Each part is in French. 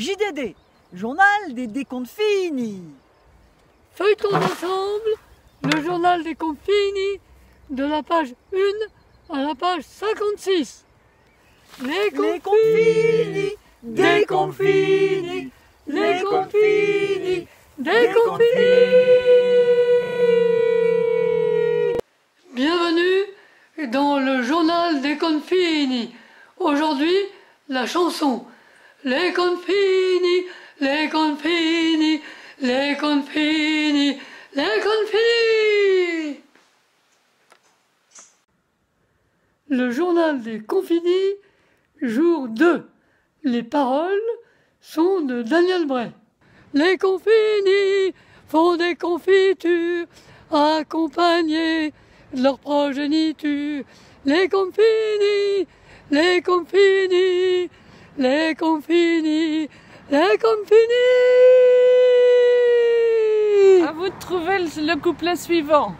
JDD, journal des décomptes finis. Feuilletons ensemble le journal des comptes finis de la page 1 à la page 56. Les comptes finis, des comptes finis, les comptes finis, des comptes finis. Bienvenue dans le journal des comptes finis. Aujourd'hui, la chanson Les comptes finis, les comptes finis, les comptes finis, les comptes finis. Le journal des comptes finis, jour 2. Les paroles sont de Daniel Bray. Les comptes finis font des confitures accompagnées de leur progéniture. Les comptes finis, les comptes finis, les comptes finis, les comptes finis. À vous de trouver le couplet suivant.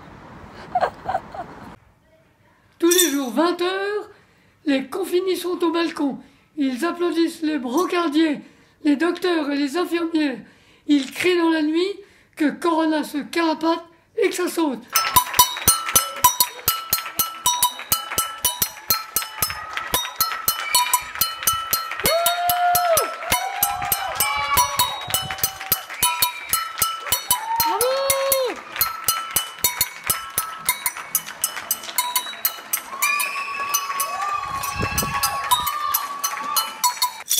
Tous les jours 20h, les confinis sont au balcon. Ils applaudissent les brancardiers, les docteurs et les infirmières. Ils crient dans la nuit que Corona se carapate et que ça saute.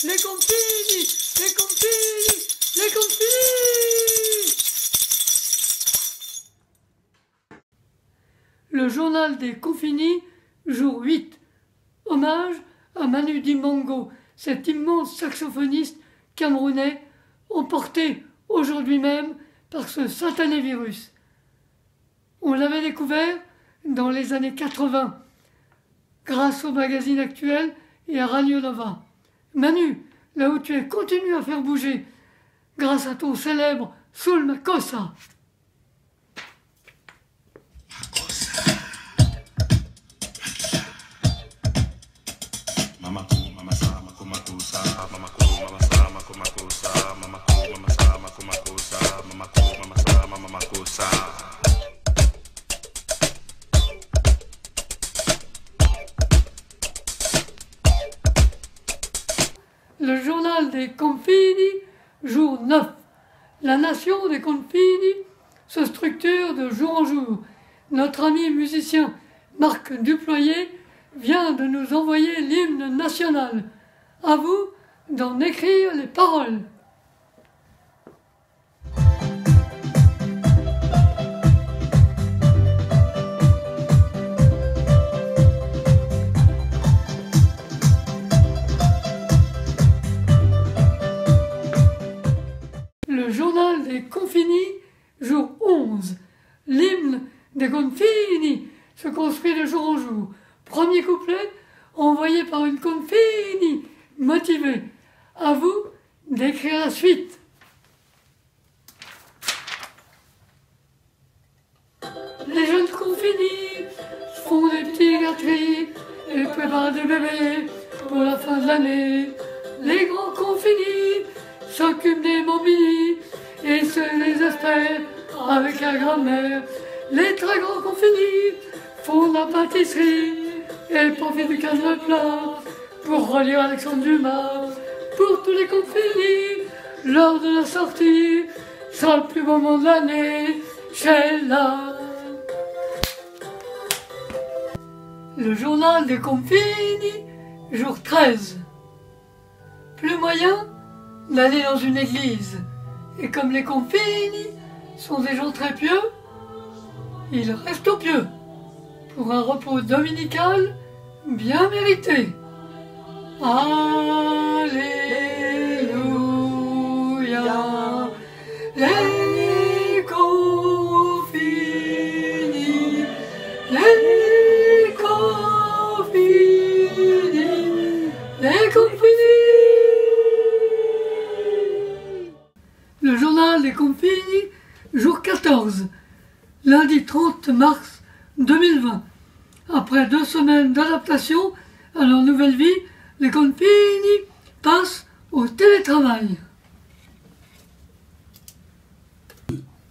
Les comptes finis, les comptes finis, les comptes finis. Le journal des comptes finis, jour 8. Hommage à Manu Dibango, cet immense saxophoniste camerounais emporté aujourd'hui même par ce satané virus. On l'avait découvert dans les années 80 grâce au magazine Actuel et à Radio Nova. Manu, là où tu es, continue à faire bouger grâce à ton célèbre Soul Makossa. Le journal des comptes finis, jour 9. La nation des comptes finis se structure de jour en jour. Notre ami musicien Marc Duployer vient de nous envoyer l'hymne national. À vous d'en écrire les paroles. Le journal des comptes finis, jour 11. L'hymne des comptes finis se construit de jour en jour. Premier couplet, envoyé par une compte finie motivée. À vous d'écrire la suite. Les jeunes comptes finis font des petits gâteries et préparent des bébés pour la fin de l'année. Les grands comptes finis s'occupent des mobiles et se les espèrent avec la grand-mère. Les très grands comptes finis font de la pâtisserie et profitent du casse plat pour relire Alexandre Dumas. Pour tous les comptes finis, lors de la sortie, sera le plus beau moment de l'année, Sheila. Le journal des comptes finis, jour 13. Plus moyen d'aller dans une église. Et comme les comptes finis sont des gens très pieux, ils restent au pieux pour un repos dominical bien mérité. Alléluia, les comptes finis, les comptes finis, les comptes finis. Le journal des comptes finis, jour 14, lundi 30 mars 2020. Après 2 semaines d'adaptation à leur nouvelle vie, les comptes finis passent au télétravail.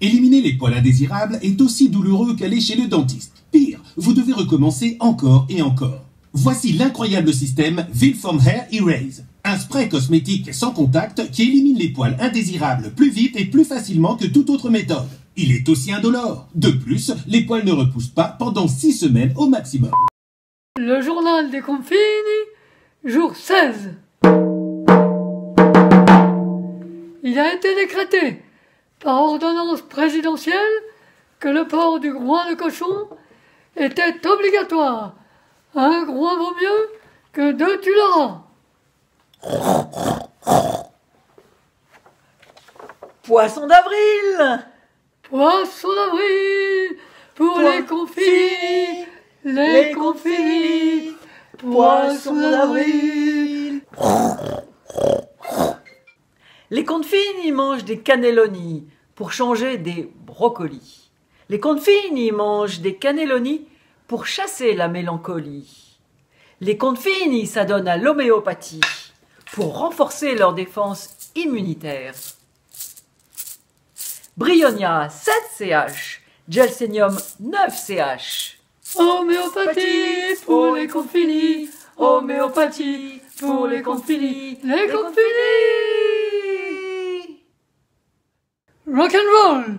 Éliminer les poils indésirables est aussi douloureux qu'aller chez le dentiste. Pire, vous devez recommencer encore et encore. Voici l'incroyable système Vilform Hair Erase. Un spray cosmétique sans contact qui élimine les poils indésirables plus vite et plus facilement que toute autre méthode. Il est aussi indolore. De plus, les poils ne repoussent pas pendant 6 semaines au maximum. Le journal des Confini, jour 16. Il a été décrété par ordonnance présidentielle que le port du groin de cochon était obligatoire. Un groin vaut mieux que 2 tu l'auras. Poisson d'avril! Poisson d'avril pour les Confini, les Confini, poisson d'avril. Les Confini mangent des cannelloni pour changer des brocolis. Les Confini mangent des cannelloni pour chasser la mélancolie. Les Confini s'adonnent à l'homéopathie pour renforcer leur défense immunitaire. Bryonia 7CH, Gelsenium 9CH. Homéopathie pour les Confini, homéopathie pour les Confini, les Confini. Rock'n'roll.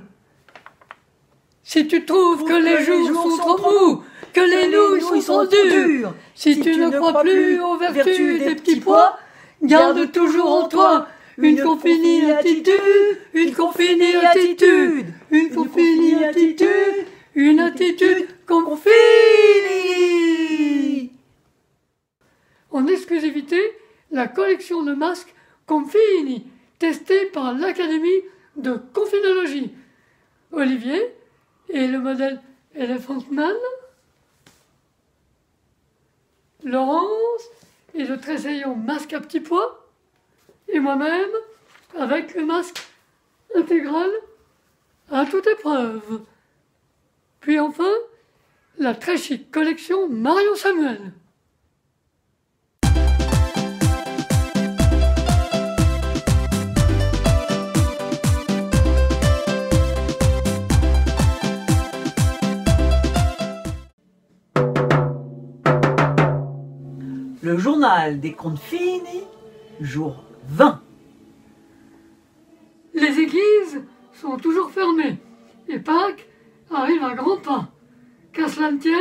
Si tu trouves que les jours sont trop mous, que les nouilles sont trop dures, si tu ne crois plus aux vertus des petits pois, garde toujours en toi une Confini attitude, une Confini attitude, une Confini attitude, une attitude Confini. En exclusivité, la collection de masques Confini, testée par l'Académie de Confinologie. Olivier et le modèle Elephant Man, Laurence et le tressaillant masque à petits pois, et moi-même avec le masque intégral à toute épreuve. Puis enfin, la très chic collection Marion Samuel. Le journal des Confini, jour 20. Les églises sont toujours fermées et Pâques arrive à grands pas. Qu'à cela ne tienne,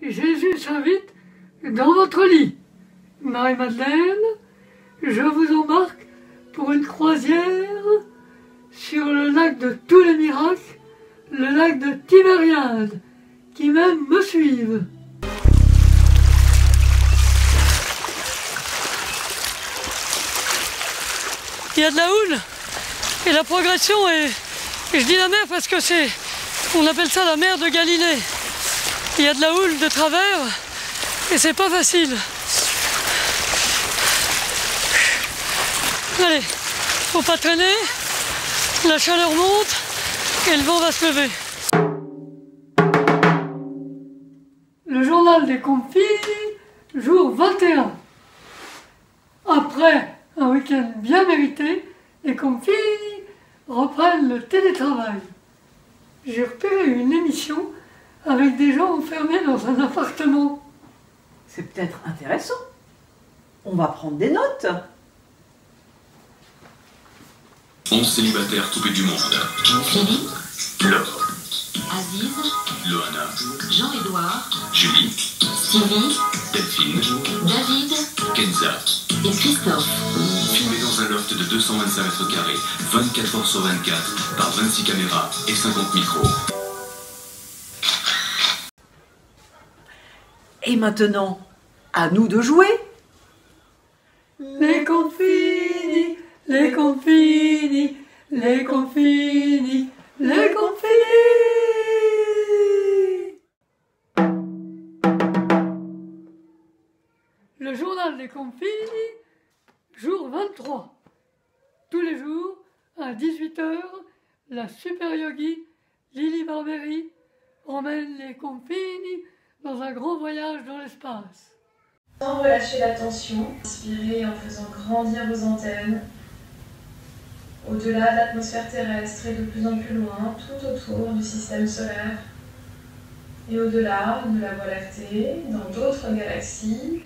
Jésus s'invite dans votre lit. Marie-Madeleine, je vous embarque pour une croisière sur le lac de tous les miracles, le lac de Tibériade, qui même me suivent. Il y a de la houle et la progression est, et je dis la mer parce que on appelle ça la mer de Galilée. Il y a de la houle de travers et c'est pas facile. Allez, faut pas traîner, la chaleur monte et le vent va se lever. Le journal des Confini, jour 21. Après un week-end bien mérité, les Confini reprennent le télétravail. J'ai repéré une émission avec des gens enfermés dans un appartement. C'est peut-être intéressant. On va prendre des notes. 11 célibataires coupés du monde. Philippe, Laure, Aziz, Loana, Jean-Édouard, Julie, Sylvie, Delphine, David Kenza. et Christophe. Filmés dans un loft de 225 mètres carrés, 24 heures sur 24, par 26 caméras et 50 micros. Et maintenant, à nous de jouer. Les Confini, les Confini, les Confini, les Confini. Le journal des Confini, jour 23. Tous les jours, à 18 h, la super yogi Lily Barberi emmène les Confini dans un grand voyage dans l'espace. Sans relâcher la tension, inspirez en faisant grandir vos antennes. au-delà de l'atmosphère terrestre et de plus en plus loin, tout autour du système solaire. Et au-delà de la Voie lactée, dans d'autres galaxies.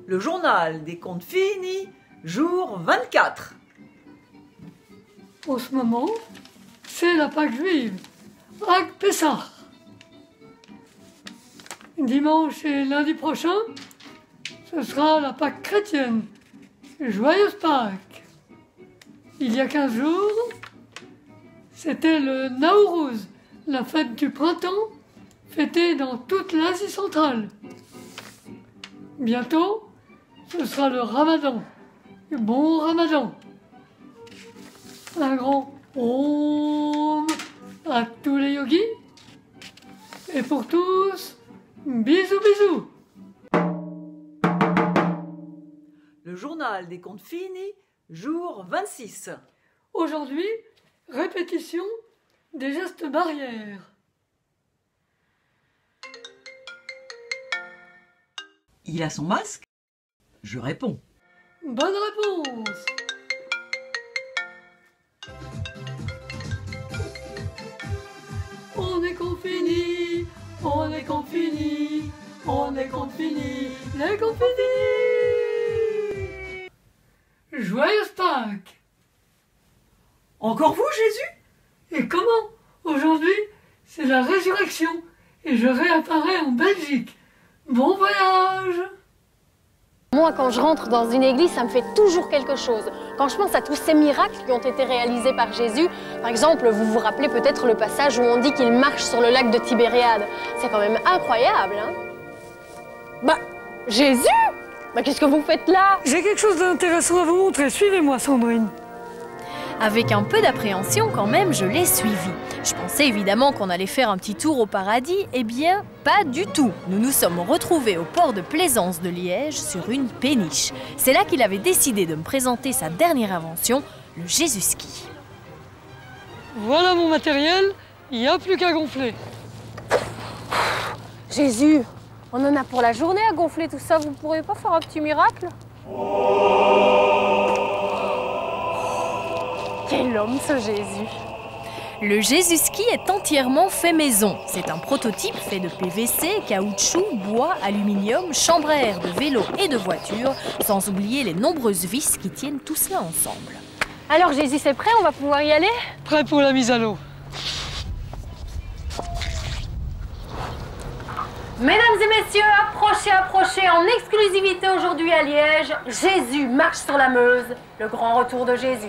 Le journal des contes finis, jour 24. En ce moment, c'est la Pâque juive, Hag Pessah. Dimanche et lundi prochain, ce sera la Pâque chrétienne. Joyeuse Pâques. Il y a 15 jours, c'était le Nowruz, la fête du printemps, fêtée dans toute l'Asie centrale. Bientôt, ce sera le Ramadan. Le bon Ramadan. Un grand Om à tous les yogis. Et pour tous, bisous bisous. Le journal des contes finis, jour 26. Aujourd'hui, répétition des gestes barrières. Il a son masque? Je réponds. Bonne réponse. On est confinis, on est confinis, on est confinis, les confinis. Joyeuse Pâques. Encore vous, Jésus? Et comment? Aujourd'hui, c'est la résurrection et je réapparais en Belgique. Bon voyage! Moi, quand je rentre dans une église, ça me fait toujours quelque chose. Quand je pense à tous ces miracles qui ont été réalisés par Jésus, par exemple, vous vous rappelez peut-être le passage où on dit qu'il marche sur le lac de Tibériade. C'est quand même incroyable, hein? Bah, Jésus? Bah, qu'est-ce que vous faites là? J'ai quelque chose d'intéressant à vous montrer. Suivez-moi, Sandrine. Avec un peu d'appréhension quand même, je l'ai suivi. Je pensais évidemment qu'on allait faire un petit tour au paradis. Eh bien, pas du tout. Nous nous sommes retrouvés au port de plaisance de Liège sur une péniche. C'est là qu'il avait décidé de me présenter sa dernière invention, le Jésus-ski. Voilà mon matériel, il n'y a plus qu'à gonfler. Jésus, on en a pour la journée à gonfler tout ça. Vous ne pourriez pas faire un petit miracle? Quel homme ce Jésus! Le Jésus-ski est entièrement fait maison. C'est un prototype fait de PVC, caoutchouc, bois, aluminium, chambre à air de vélo et de voiture, sans oublier les nombreuses vis qui tiennent tout cela ensemble. Alors Jésus, c'est prêt? On va pouvoir y aller? Prêt pour la mise à l'eau. Mesdames et messieurs, approchez, approchez, en exclusivité aujourd'hui à Liège, Jésus marche sur la Meuse, le grand retour de Jésus.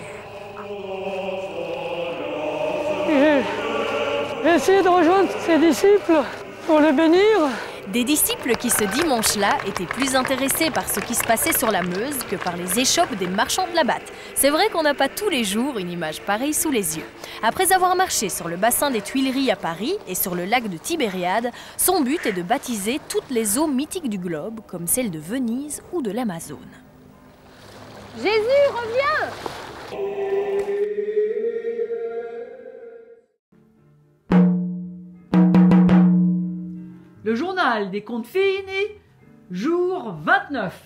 J'ai essayé de rejoindre ses disciples pour les bénir. Des disciples qui ce dimanche-là étaient plus intéressés par ce qui se passait sur la Meuse que par les échoppes des marchands de la Batte. C'est vrai qu'on n'a pas tous les jours une image pareille sous les yeux. Après avoir marché sur le bassin des Tuileries à Paris et sur le lac de Tibériade, son but est de baptiser toutes les eaux mythiques du globe, comme celles de Venise ou de l'Amazone. Jésus, reviens! Le journal des contes finis, jour 29.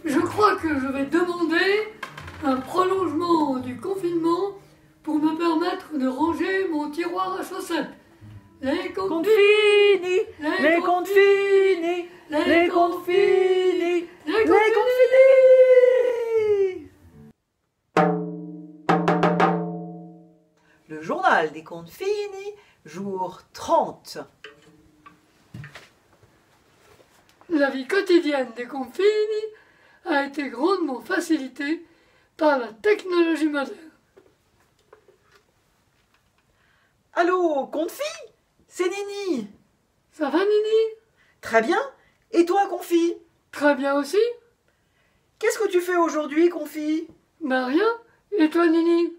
Je crois que je vais demander un prolongement du confinement pour me permettre de ranger mon tiroir à chaussettes. Les Contes finis, les contes finis, les contes finis, les contes finis. Le journal des contes finis, jour 30. La vie quotidienne des confinis a été grandement facilitée par la technologie moderne. Allô, Confi? C'est Nini. Ça va, Nini? Très bien. Et toi, Confi? Très bien aussi. Qu'est-ce que tu fais aujourd'hui, Confi? Ben rien. Et toi, Nini?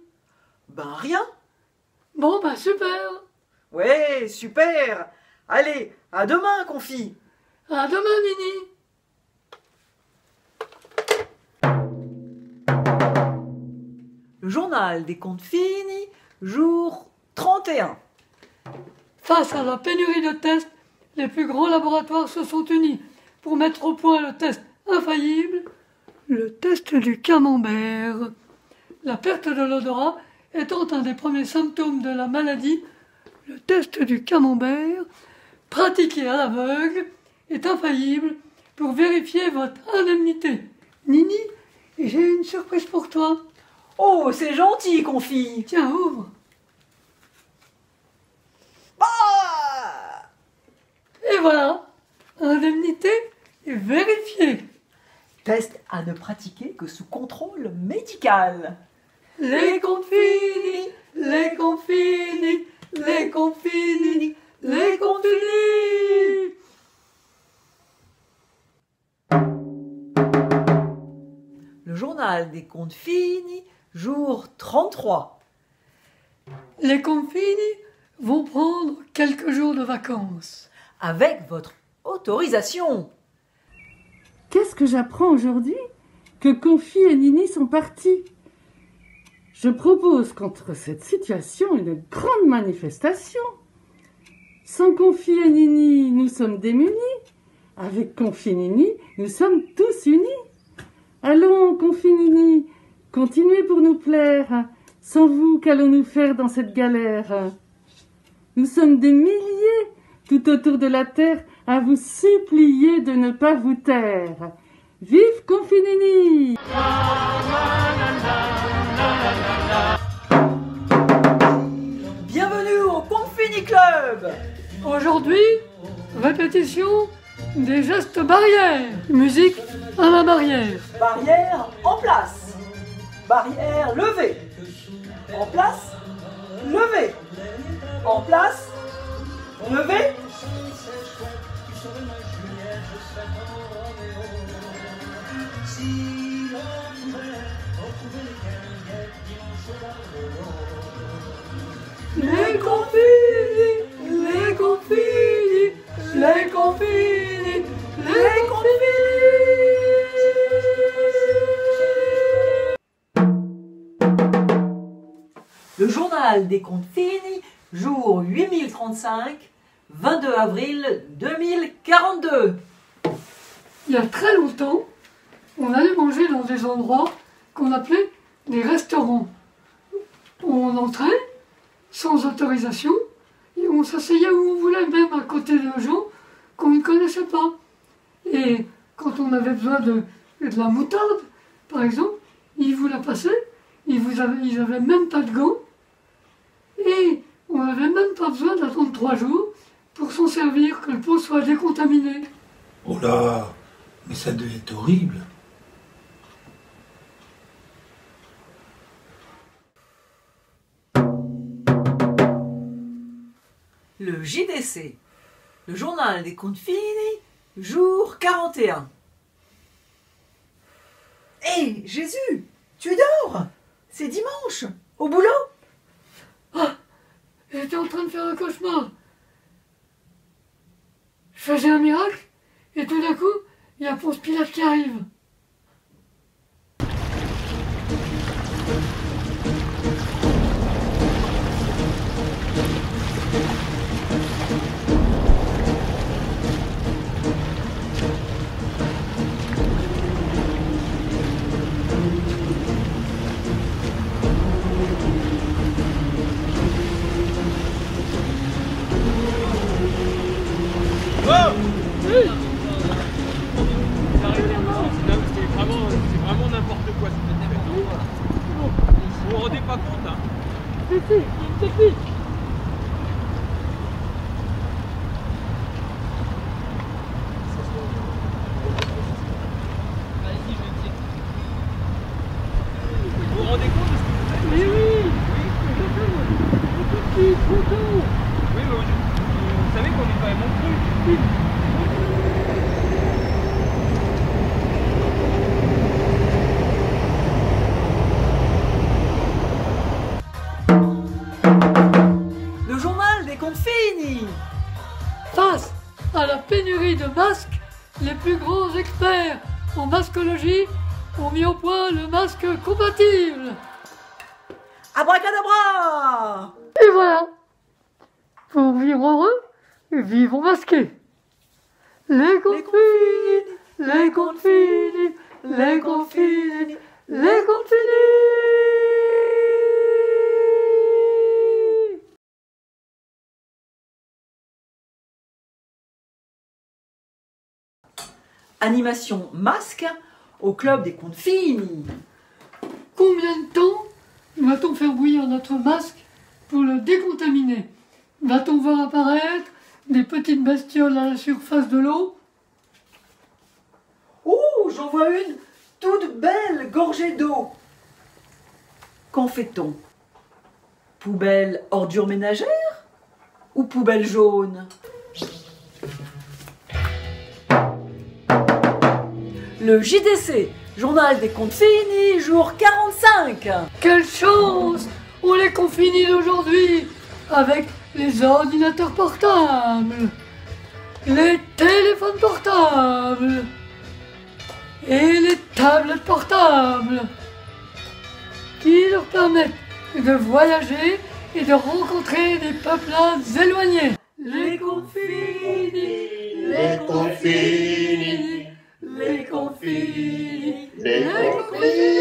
Ben rien. Bon, ben super. Ouais, super. Allez, à demain, Confi. À demain, Nini. Le journal des comptes finis, jour 31. Face à la pénurie de tests, les plus grands laboratoires se sont unis pour mettre au point le test infaillible, le test du camembert. La perte de l'odorat étant un des premiers symptômes de la maladie, le test du camembert, pratiqué à l'aveugle, est infaillible pour vérifier votre indemnité. Nini, j'ai une surprise pour toi. Oh, c'est gentil, confit. Tiens, ouvre. Ah! Et voilà, indemnité est vérifiée. Test à ne pratiquer que sous contrôle médical. Les comptes finis, les comptes finis, les comptes finis, les comptes finis. Le journal des comptes finis, jour 33. Les comptes finis vont prendre quelques jours de vacances. Avec votre autorisation. Qu'est-ce que j'apprends aujourd'hui? Que Confi et Nini sont partis. Je propose contre cette situation une grande manifestation. Sans Confi et Nini, nous sommes démunis. Avec Confi et Nini, nous sommes tous unis. Allons, Confi et Nini, continuez pour nous plaire. Sans vous, qu'allons-nous faire dans cette galère? Nous sommes des milliers tout autour de la terre à vous supplier de ne pas vous taire. Vive Confi et Nini! Bienvenue au Confini Club. Aujourd'hui, répétition des gestes barrières. Musique à la barrière. Barrière en place. Barrière levée. En place, levée. En place, levée. Les confinis, les confinis, les confinis, les confinis. Le journal des comptes finis, jour 8035, 22 avril 2042. Il y a très longtemps, on allait manger dans des endroits qu'on appelait des restaurants. On entrait sans autorisation et on s'asseyait où on voulait, même à côté de gens qu'on ne connaissait pas. Et quand on avait besoin de la moutarde, par exemple, ils vous la passaient, ils n'avaient même pas de gants et on n'avait même pas besoin d'attendre 3 jours pour s'en servir, que le pot soit décontaminé. Oh là, mais ça devait être horrible. Le JDC, le journal des comptes finis, jour 41. Hé, Jésus, tu dors? C'est dimanche, au boulot? Ah, j'étais en train de faire un cauchemar. Je faisais un miracle, et tout d'un coup, il y a Ponce Pilate qui arrive. C'est vraiment n'importe quoi. Vous vous rendez pas compte, hein? C'est Vous vous rendez compte de ce que vous faites? Mais oui. Oui, mais vous savez qu'on est quand même en truc. Le journal des comptes finis. Face à la pénurie de masques, les plus grands experts en mascologie ont mis au point le masque compatible. Abracadabra! Et voilà. Pour vivre heureux, vivons masqués. Les confinis, les confinis, les confinis, les confinis. Animation masque au club des contes finis. Combien de temps va-t-on faire bouillir notre masque pour le décontaminer? Va-t-on voir apparaître des petites bestioles à la surface de l'eau? Oh, j'en vois une toute belle, gorgée d'eau. Qu'en fait-on? Poubelle ordure ménagère ou poubelle jaune? Le JDC, Journal des contes finis, jour 45. Quelle chance! On les confinit d'aujourd'hui avec les ordinateurs portables, les téléphones portables et les tablettes portables qui leur permettent de voyager et de rencontrer des peuplades éloignés. Les confinis, les confinis, les confinis, les confinis.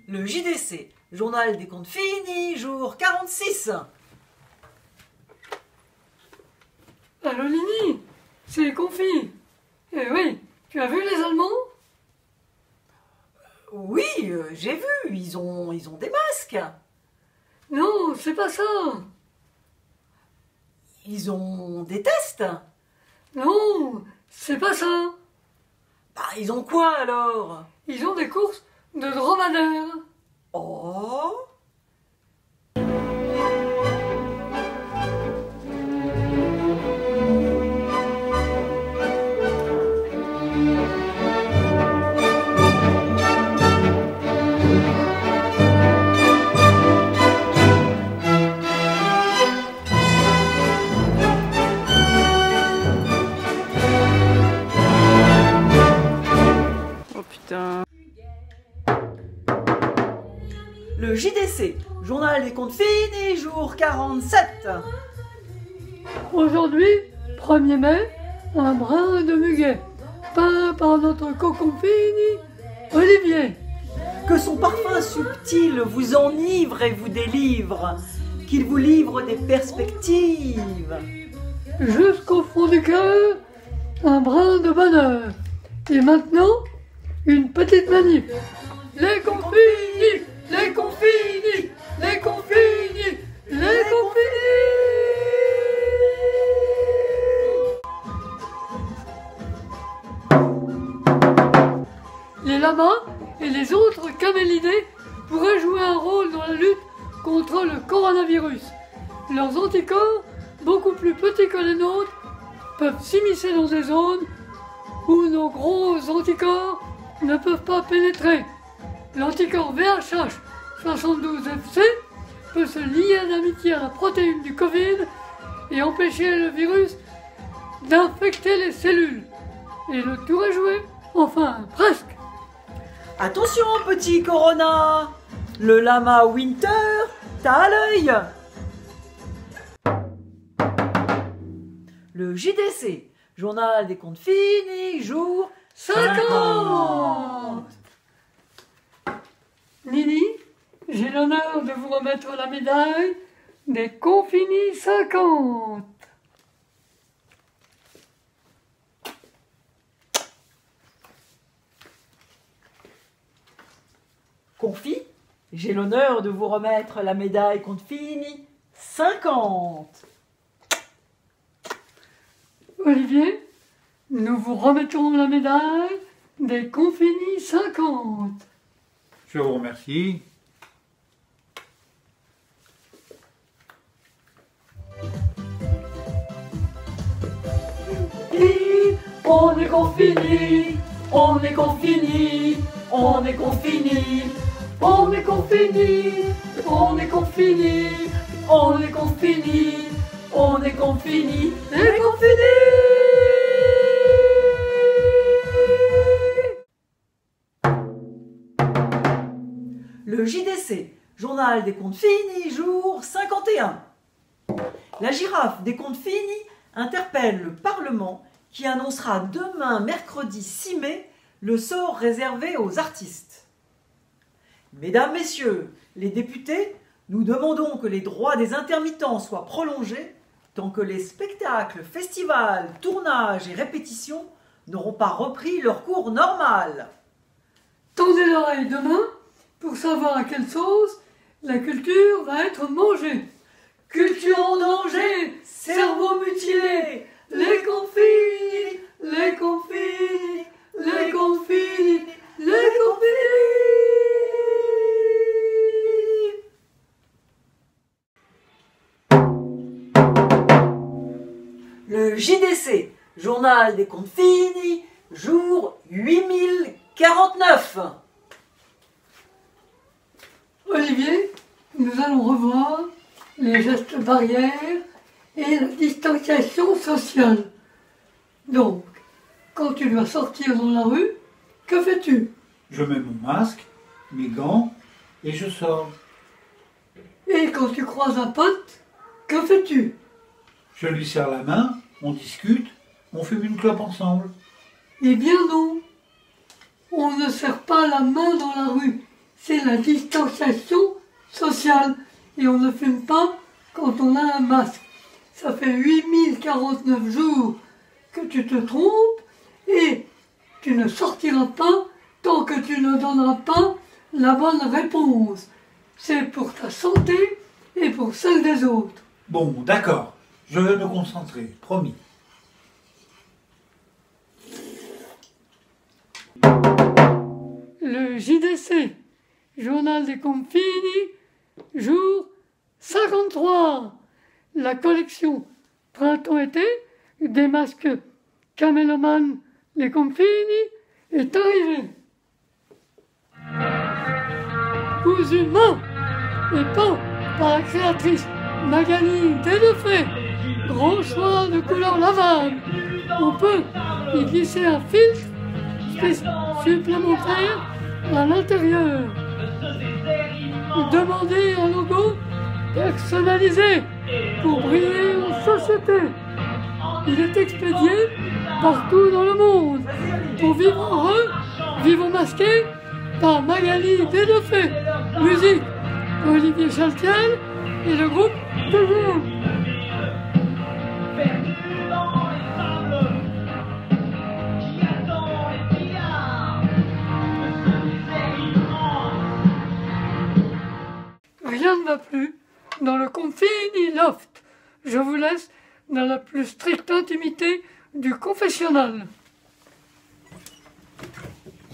Le JDC, Journal des contes finis, jour 46. Allô Lini, c'est les confis. Eh oui, tu as vu les Allemands? Oui, j'ai vu, ils ont des masques. Non, c'est pas ça. Ils ont des tests. Non, c'est pas ça. Bah, ils ont quoi alors? Ils ont des courses de dromadaires. Oh! Oh putain. Le JDC, Journal des contes finis, jour 47. Aujourd'hui, 1er mai, un brin de muguet, peint par notre cocon fini, Olivier. Que son parfum subtil vous enivre et vous délivre, qu'il vous livre des perspectives. Jusqu'au fond du cœur, un brin de bonheur. Et maintenant, une petite manip. Les confinis, les confinis, les confinis, les confinis. Les lamas et les autres camélidés pourraient jouer un rôle dans la lutte contre le coronavirus. Leurs anticorps, beaucoup plus petits que les nôtres, peuvent s'immiscer dans des zones où nos gros anticorps ne peuvent pas pénétrer. L'anticorps VHH 72FC peut se lier d'amitié à la protéine du Covid et empêcher le virus d'infecter les cellules. Et le tour est joué, enfin presque. Attention, petit Corona, le lama Winter t'a à l'œil. Le JDC, Journal des contes finis, jour 50. Nini, j'ai l'honneur de vous remettre la médaille des Confinis 50. Confi, j'ai l'honneur de vous remettre la médaille contes finis 50. Olivier, nous vous remettons la médaille des Confinis 50. Je vous remercie. On est confinis, on est confinis, on est confinis, on est confinis, on est confinis, on est confinis, on est confinis, et confinis. contes finis, jour 51. La girafe des contes finis interpelle le Parlement qui annoncera demain, mercredi 6 mai, le sort réservé aux artistes. Mesdames, Messieurs, les députés, nous demandons que les droits des intermittents soient prolongés tant que les spectacles, festivals, tournages et répétitions n'auront pas repris leur cours normal. Tendez l'oreille demain pour savoir à quelle sauce la culture va être mangée. Culture en danger, cerveau mutilé, les confis, les confis, les confis, les confis. Le JDC, Journal des Contes Finis, jour 8049. Olivier, nous allons revoir les gestes barrières et la distanciation sociale. Donc, quand tu dois sortir dans la rue, que fais-tu? Je mets mon masque, mes gants et je sors. Et quand tu croises un pote, que fais-tu? Je lui serre la main, on discute, on fume une clope ensemble. Eh bien non, on ne serre pas la main dans la rue, c'est la distanciation sociale. Et on ne fume pas quand on a un masque. Ça fait 8049 jours que tu te trompes et tu ne sortiras pas tant que tu ne donneras pas la bonne réponse. C'est pour ta santé et pour celle des autres. Bon, d'accord. Je vais me concentrer, promis. Le JDC, Journal des Contes Finis, jour 53. La collection Printemps-été des masques Caméloman, les Contes Finis est arrivée. Cousu main et peint par la créatrice Magali Delefray. Grand choix de couleurs lavables. On peut y glisser un filtre supplémentaire à l'intérieur. Demandez un logo personnalisé pour briller en société. Il est expédié partout dans le monde. Pour vivre heureux, vivre masqué par Magali Delefray. Musique Olivier Chaltiel et le groupe TGM. Rien ne va plus dans le Contes Finis Loft. Je vous laisse dans la plus stricte intimité du confessionnal.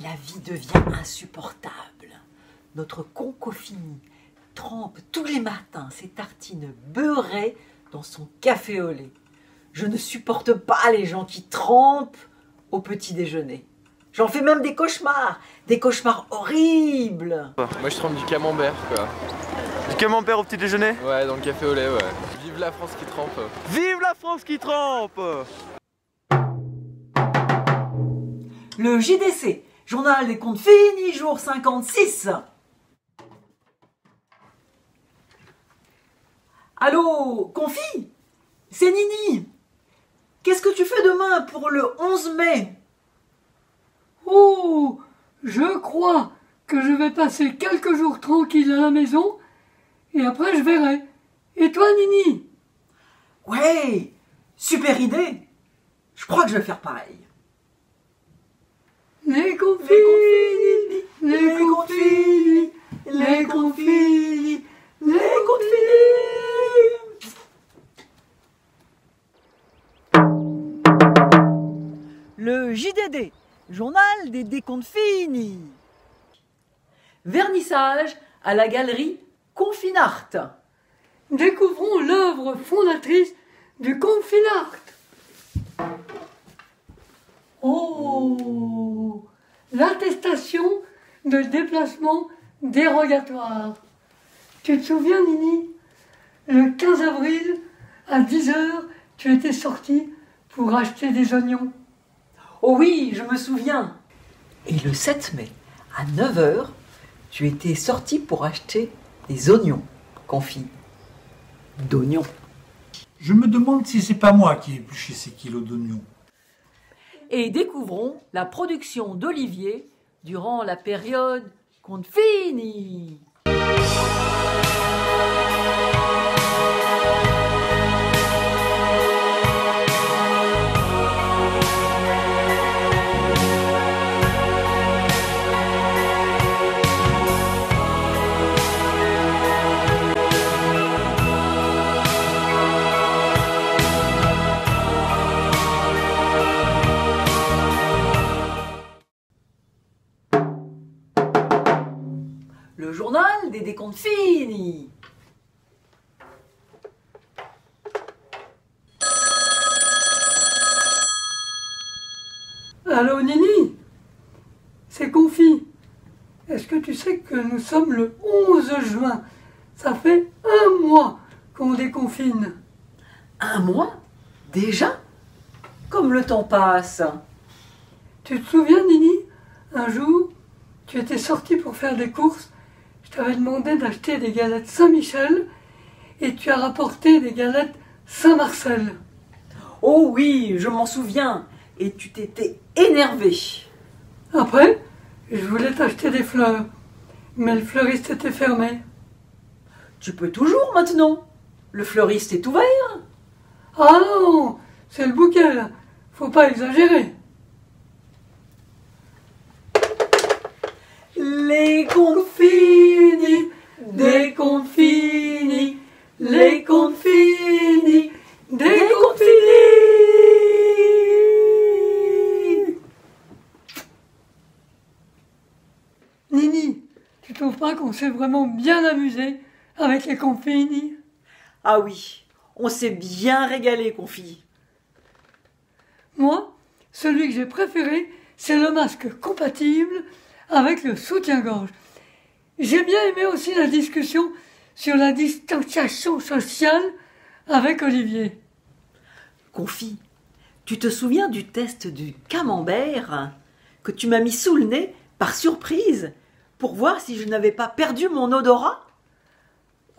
La vie devient insupportable. Notre concofini trempe tous les matins ses tartines beurrées dans son café au lait. Je ne supporte pas les gens qui trempent au petit déjeuner. J'en fais même des cauchemars horribles. Moi je trempe du camembert quoi. Du camembert au petit déjeuner? Ouais, dans le café au lait, ouais. Vive la France qui trempe. Vive la France qui trempe! Le JDC, Journal des Contes Finis, jour 56. Allô, Confi? C'est Nini. Qu'est-ce que tu fais demain pour le 11 mai? Oh, je crois que je vais passer quelques jours tranquilles à la maison et après je verrai. Et toi, Nini? Ouais, super idée. Je crois que je vais faire pareil. Les confis, les confis, les confis, les confis. Le JDD, Journal des Décomptes Finis. Vernissage à la galerie Confinart. Découvrons l'œuvre fondatrice du Confinart. Oh, l'attestation de déplacement dérogatoire. Tu te souviens, Nini? Le 15 avril, à 10 h, tu étais sortie pour acheter des oignons. Oh oui, je me souviens. Et le 7 mai, à 9 h, tu étais sortie pour acheter des oignons. confit d'oignons. Je me demande si c'est pas moi qui ai épluché ces kilos d'oignons. Et découvrons la production d'oliviers durant la période Confini. Le journal des décomptes finis. Allô Nini, c'est Confi. Est-ce que tu sais que nous sommes le 11 juin? Ça fait un mois qu'on déconfine. Un mois? Déjà? Comme le temps passe. Tu te souviens Nini? Un jour, tu étais sortie pour faire des courses. Je t'avais demandé d'acheter des galettes Saint-Michel et tu as rapporté des galettes Saint-Marcel. Oh oui, je m'en souviens. Et tu t'étais énervé. Après, je voulais t'acheter des fleurs, mais le fleuriste était fermé. Tu peux toujours maintenant. Le fleuriste est ouvert. Ah non, c'est le bouquet là. Faut pas exagérer. Les comptes finis, des comptes finis, les comptes finis, des comptes finis. Nini, tu trouves pas qu'on s'est vraiment bien amusé avec les comptes finis? Ah oui, on s'est bien régalé, Confi. Moi, celui que j'ai préféré, c'est le masque compatible avec le soutien-gorge. J'ai bien aimé aussi la discussion sur la distanciation sociale avec Olivier. Confi, tu te souviens du test du camembert que tu m'as mis sous le nez par surprise pour voir si je n'avais pas perdu mon odorat?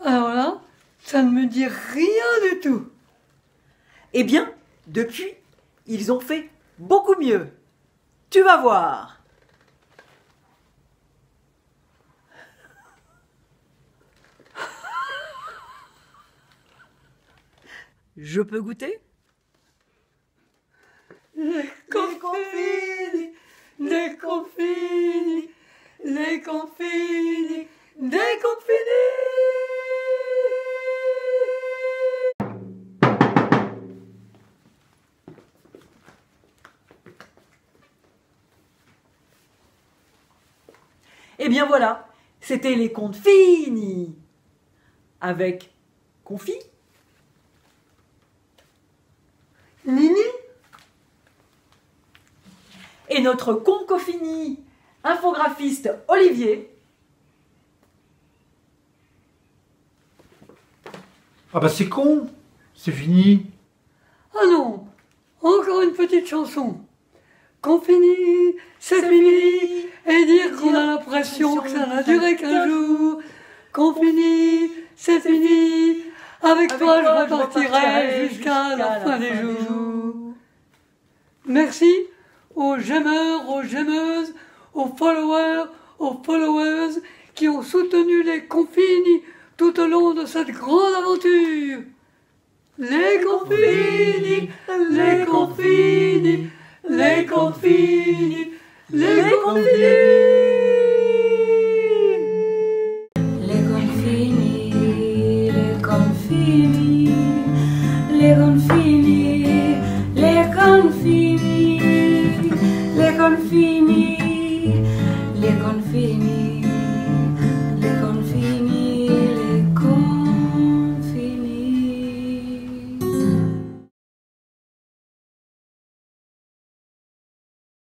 Alors là, ça ne me dit rien du tout. Eh bien, depuis, ils ont fait beaucoup mieux. Tu vas voir. Je peux goûter? Les confini, les confini, les confini, des confini. Eh bien voilà, c'était les contes finis avec Confi, Nini et notre concofini infographiste Olivier. Ah bah c'est con, c'est fini. Ah non, encore une petite chanson. Qu'on finit, c'est fini, et dire qu'on a l'impression que ça n'a duré qu'un jour. Qu'on finit, c'est fini, avec toi je repartirai jusqu'à la fin des jours. Merci aux j'aimeurs, aux j'aimeuses, aux followers qui ont soutenu les Confini tout au long de cette grande aventure. Les Confini, les Confini, les Confini, les Confini.